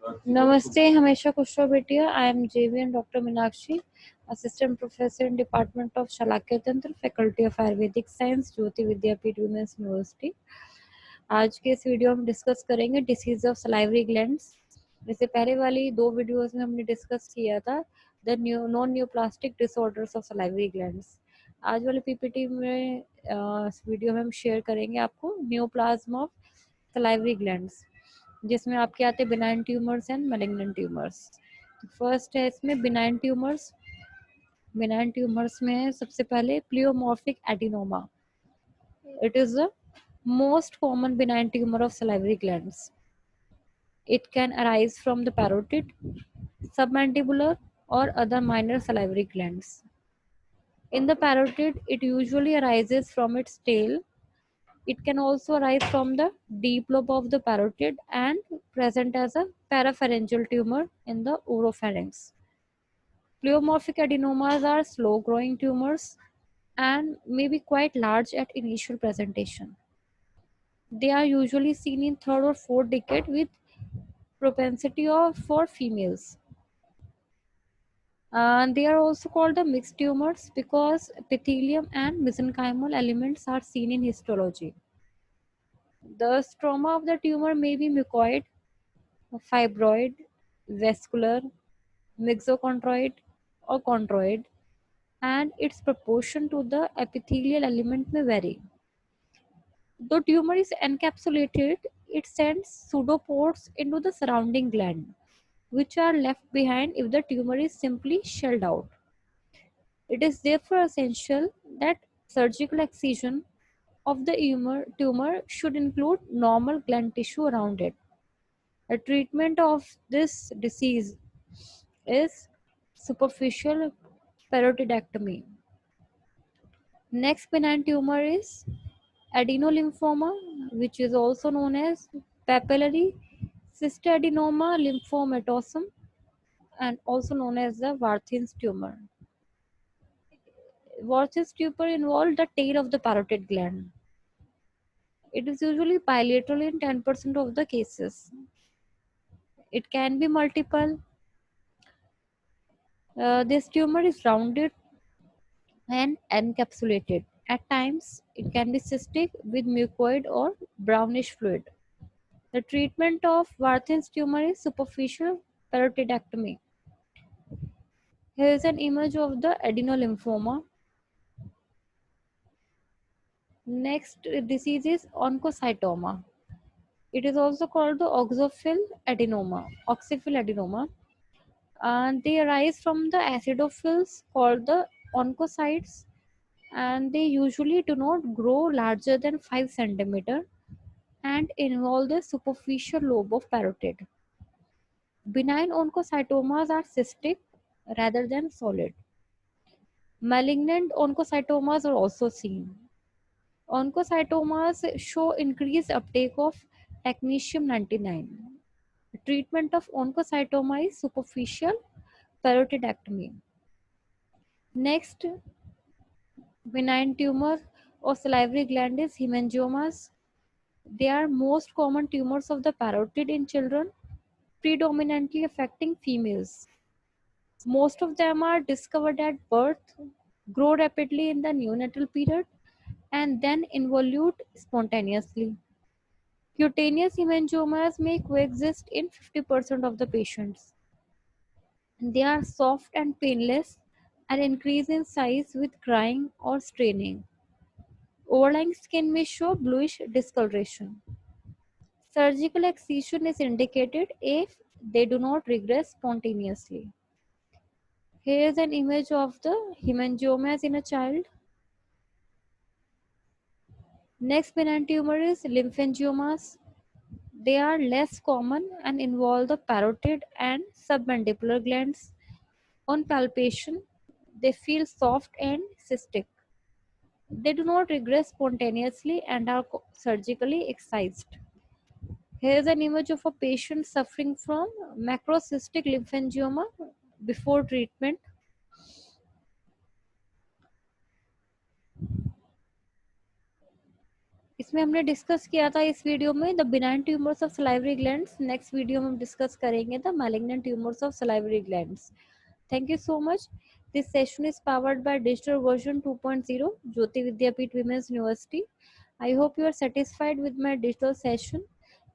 Namaste, हमेशा खुश रहो बेटिया. I am JVN Dr. Meenakshi, Assistant Professor in Department of Shalakya Tantra, Faculty of Ayurvedic Science, Jyoti Vidyapeeth women's university. आज के इस वीडियो में डिस्कस करेंगे डिसीज ऑफ सलाइवरी ग्लैंड्स. जैसे पहले वाली दो वीडियोस में हमने डिस्कस किया था the non neoplastic disorders of salivary glands. आज वाले पीपीटी में इस वीडियो में हम शेयर करेंगे आपको न्यूप्लाज्म ऑफ सलाइवरी ग्लैंड्स, जिसमें आपके आते हैं benign tumours and malignant tumours. First है इसमें बिनाइन ट्यूमर्स. बिनाइन ट्यूमर्स में है सबसे पहले pleomorphic adenoma. It is the most common benign tumour of salivary glands. It can arise from the parotid, submandibular or other minor salivary glands. In the parotid, it usually arises from its tail. It can also arise from the deep lobe of the parotid and present as a parapharyngeal tumor in the oropharynx. Pleomorphic adenomas are slow-growing tumors and may be quite large at initial presentation. They are usually seen in third or fourth decade with propensity for females. They are also called the mixed tumors because epithelium and mesenchymal elements are seen in histology. The stroma of the tumor may be mucoid, fibroid, vascular, myxochondroid, or chondroid, and its proportion to the epithelial element may vary. Though tumor is encapsulated, it sends pseudopores into the surrounding gland, which are left behind if the tumor is simply shelled out. It is therefore essential that surgical excision of the tumor should include normal gland tissue around it. The treatment of this disease is superficial parotidectomy. Next benign tumor is adenolymphoma, which is also known as papillary cystadenoma lymphomatosum and also known as the Warthin's tumor. Warthin's tumor involves the tail of the parotid gland. It is usually bilateral in 10% of the cases. It can be multiple. This tumor is rounded and encapsulated. At times, it can be cystic with mucoid or brownish fluid. The treatment of Warthin's tumor is superficial parotidectomy. Here is an image of the adenolymphoma. Next disease is oncocytoma. It is also called the oxophil adenoma. And they arise from the acidophils called the oncocytes, and they usually do not grow larger than 5 centimeter and involve the superficial lobe of parotid. Benign oncocytomas are cystic rather than solid. Malignant oncocytomas are also seen. Oncocytomas show increased uptake of technetium-99. Treatment of oncocytoma is superficial parotidectomy. Next benign tumor of salivary gland is hemangiomas. They are most common tumors of the parotid in children, predominantly affecting females. Most of them are discovered at birth, grow rapidly in the neonatal period, and then involute spontaneously. Cutaneous hemangiomas may coexist in 50% of the patients. They are soft and painless and increase in size with crying or straining. Overlying skin may show bluish discoloration. Surgical excision is indicated if they do not regress spontaneously. Here is an image of the hemangiomas in a child. Next benign tumor is lymphangiomas. They are less common and involve the parotid and submandibular glands. On palpation, they feel soft and cystic. They do not regress spontaneously and are surgically excised. Here is an image of a patient suffering from macrocystic lymphangioma before treatment. इसमें हमने discuss किया था इस video में the benign tumours of salivary glands. Next video में हम discuss करेंगे the malignant tumours of salivary glands. Thank you so much. This session is powered by digital version 2.0, Jyoti Vidyapeeth Women's University. I hope you are satisfied with my digital session.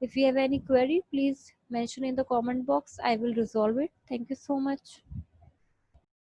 If you have any query, please mention in the comment box. I will resolve it. Thank you so much.